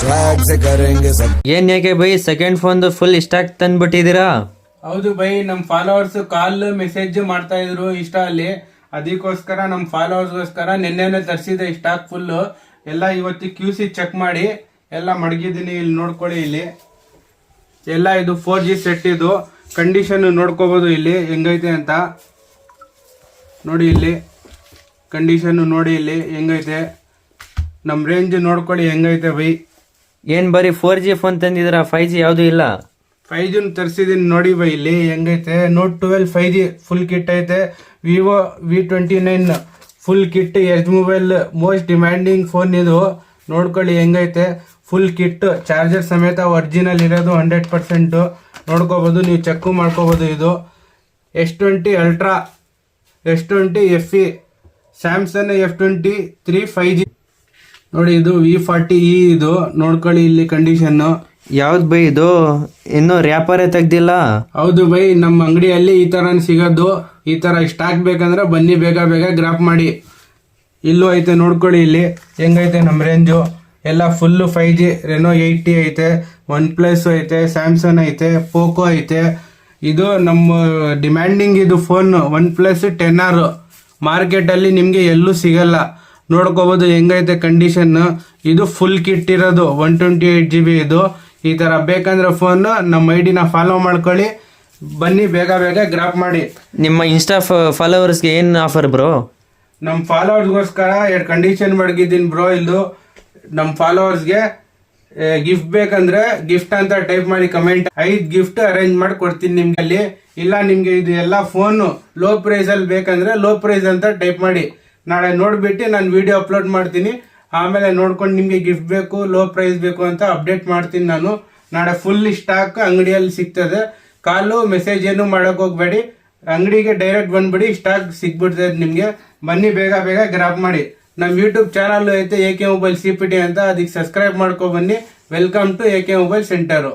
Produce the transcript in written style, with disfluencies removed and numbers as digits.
Swag से करेंगे सब। ಏನ್ ಯಾಕೆ ಬೈ ಸೆಕೆಂಡ್ ಫೋನ್ ಫುಲ್ ಸ್ಟಾಕ್ ತಂದ್ಬಿಟ್ಟಿದ್ದೀರಾ? ಹೌದು ಬೈ, ನಮ್ ಫಾಲೋವರ್ಸ್ ಕಾಲ್ ಮೆಸೇಜ್ ಮಾಡ್ತಾ ಇದ್ರು ಇನ್ಸ್ಟಾ ಅಲ್ಲಿ. ಅದಕ್ಕೋಸ್ಕರ ನಮ್ ಫಾಲೋವರ್ಸ್ಗೋಸ್ಕರ ನಿನ್ನೆನೆ ತರಿಸಿದೆ ಸ್ಟಾಕ್ ಫುಲ್ ಎಲ್ಲ. ಇವತ್ತು QC ಚೆಕ್ ಮಾಡಿ ಎಲ್ಲ ಮಡಗಿದ್ದೀನಿ. ಇಲ್ಲಿ ನೋಡ್ಕೊಳ್ಳಿ, ಇಲ್ಲಿ ಎಲ್ಲ ಇದು 4G ಸೆಟ್. ಇದು ಕಂಡೀಷನ್ ನೋಡ್ಕೋಬಹುದು ಇಲ್ಲಿ ಹೆಂಗೈತೆ ಅಂತ ನೋಡಿ. ಇಲ್ಲಿ ಕಂಡೀಷನ್ ನೋಡಿ, ಇಲ್ಲಿ ಹೆಂಗೈತೆ. ನಮ್ ರೇಂಜ್ ನೋಡ್ಕೊಳ್ಳಿ ಹೆಂಗೈತೆ ಬೈ. ಏನ್ ಬರೀ 4G ಫೋನ್ ತಂದಿದ್ದೀರಾ? 5G ಯಾವ್ದು ಇಲ್ಲ? 5G ತರಿಸಿದೀನಿ ನೋಡಿ ಬೈ. ಇಲ್ಲಿ ಹೆಂಗೈತೆ. ನೋಟ್ 12 5G ಫುಲ್ ಕಿಟ್ ಐತೆ. Vivo V29 full kit. Edge mobile most demanding phone ಇದು. ನೋಡ್ಕೊಳ್ಳಿ ಹೆಂಗೈತೆ. ಫುಲ್ ಕಿಟ್ ಚಾರ್ಜರ್ ಸಮೇತ ಒರಿಜಿನಲ್ ಇರೋದು 100%. ನೋಡ್ಕೋಬಹುದು, ನೀವು ಚೆಕ್ ಮಾಡ್ಕೋಬಹುದು. ಇದು S20 ultra, S20 FE, Samsung F23 5G ನೋಡಿ. ಇದು V40E ಇದು ನೋಡ್ಕೊಳ್ಳಿ. ಇಲ್ಲಿ ಕಂಡೀಷನ್ ಯಾವ್ದು ಬೈ ಇದು? ಇನ್ನು ರ್ಯಾಪರೇ ತೆಗ್ದಿಲ್ಲ. ಹೌದು ಬೈ, ನಮ್ಮ ಅಂಗಡಿಯಲ್ಲಿ ಈ ತರ ಸಿಗೋದು. ಈ ತರ ಸ್ಟಾಕ್ ಬೇಕಂದ್ರೆ ಬನ್ನಿ, ಬೇಗ ಬೇಗ ಗ್ರಾಪ್ ಮಾಡಿ. ಇಲ್ಲೂ ಐತೆ ನೋಡ್ಕೊಳ್ಳಿ, ಇಲ್ಲಿ ಹೆಂಗೈತೆ ನಮ್ಮ ರೇಂಜು. ಎಲ್ಲ ಫುಲ್ಲು 5G. ರೆನೋ 80 ಐತೆ, OnePlus ಐತೆ, ಸ್ಯಾಮ್ಸಂಗ್ ಐತೆ, ಪೋಕೋ ಐತೆ. ಇದು ನಮ್ಮ ಡಿಮ್ಯಾಂಡಿಂಗ್ ಇದು ಫೋನ್ OnePlus 10R. ಮಾರ್ಕೆಟಲ್ಲಿ ನಿಮಗೆ ಎಲ್ಲೂ ಸಿಗಲ್ಲ. ನೋಡ್ಕೋಬಹುದು ಹೆಂಗೈತೆ ಕಂಡೀಷನ್. ಇದು ಫುಲ್ ಕಿಟ್ ಇರೋದು 128GB. ಇದು ಈ ತರ ಬೇಕಂದ್ರೆ ಫೋನ್ ನಮ್ಮ ಐಡಿನ ಫಾಲೋ ಮಾಡ್ಕೊಳ್ಳಿ. ಬನ್ನಿ, ಬೇಗ ಬೇಗ ಗ್ರಾಪ್ ಮಾಡಿ. ನಿಮ್ಮ ಇನ್ಸ್ಟಾ ಫಾಲೋವರ್ಸ್ಗೆ ಏನ್ ಆಫರ್ ಬ್ರೋ? ನಮ್ಮ ಫಾಲೋವರ್ಸ್ಗೋಸ್ಕರ 2 ಕಂಡೀಷನ್ ಮಡಗಿದ್ದೀನಿ ಬ್ರೋ. ಇದು ನಮ್ಮ ಫಾಲೋವರ್ಸ್ಗೆ ಗಿಫ್ಟ್ ಬೇಕಂದ್ರೆ ಗಿಫ್ಟ್ ಅಂತ ಟೈಪ್ ಮಾಡಿ ಕಮೆಂಟ್. 5 ಗಿಫ್ಟ್ ಅರೇಂಜ್ ಮಾಡಿ ಕೊಡ್ತೀನಿ ನಿಮ್ಗೆ ಅಲ್ಲಿ. ಇಲ್ಲ ನಿಮ್ಗೆ ಇದು ಎಲ್ಲ ಫೋನ್ ಲೋ ಪ್ರೈಸ್ ಅಲ್ಲಿ ಬೇಕಂದ್ರೆ ಲೋ ಪ್ರೈಸ್ ಅಂತ ಟೈಪ್ ಮಾಡಿ. ನಾಳೆ ನೋಡ್ಬಿಟ್ಟು ನಾನು ವಿಡಿಯೋ ಅಪ್ಲೋಡ್ ಮಾಡ್ತೀನಿ. ಆಮೇಲೆ ನೋಡ್ಕೊಂಡು ನಿಮ್ಗೆ ಗಿಫ್ಟ್ ಬೇಕು, ಲೋ ಪ್ರೈಸ್ ಬೇಕು ಅಂತ ಅಪ್ಡೇಟ್ ಮಾಡ್ತೀನಿ ನಾನು. ನಾಳೆ ಫುಲ್ ಸ್ಟಾಕ್ ಅಂಗಡಿಯಲ್ಲಿ ಸಿಗ್ತದೆ. ಕಾಲು ಮೆಸೇಜ್ ಏನು ಮಾಡಕ್ ಹೋಗ್ಬೇಡಿ, ಅಂಗಡಿಗೆ ಡೈರೆಕ್ಟ್ ಬಂದ್ಬಿಡಿ, ಸ್ಟಾಕ್ ಸಿಗ್ಬಿಡ್ತದೆ ನಿಮ್ಗೆ. ಬನ್ನಿ, ಬೇಗ ಬೇಗ ಗ್ರಾಪ್ ಮಾಡಿ. ನಮ್ಮ ಯೂಟ್ಯೂಬ್ ಚಾನಲ್ ಐತೆ AK ಮೊಬೈಲ್ CPT ಅಂತ, ಅದಕ್ಕೆ ಸಬ್ಸ್ಕ್ರೈಬ್ ಮಾಡ್ಕೊ ಬನ್ನಿ. Welcome to AK mobile centre.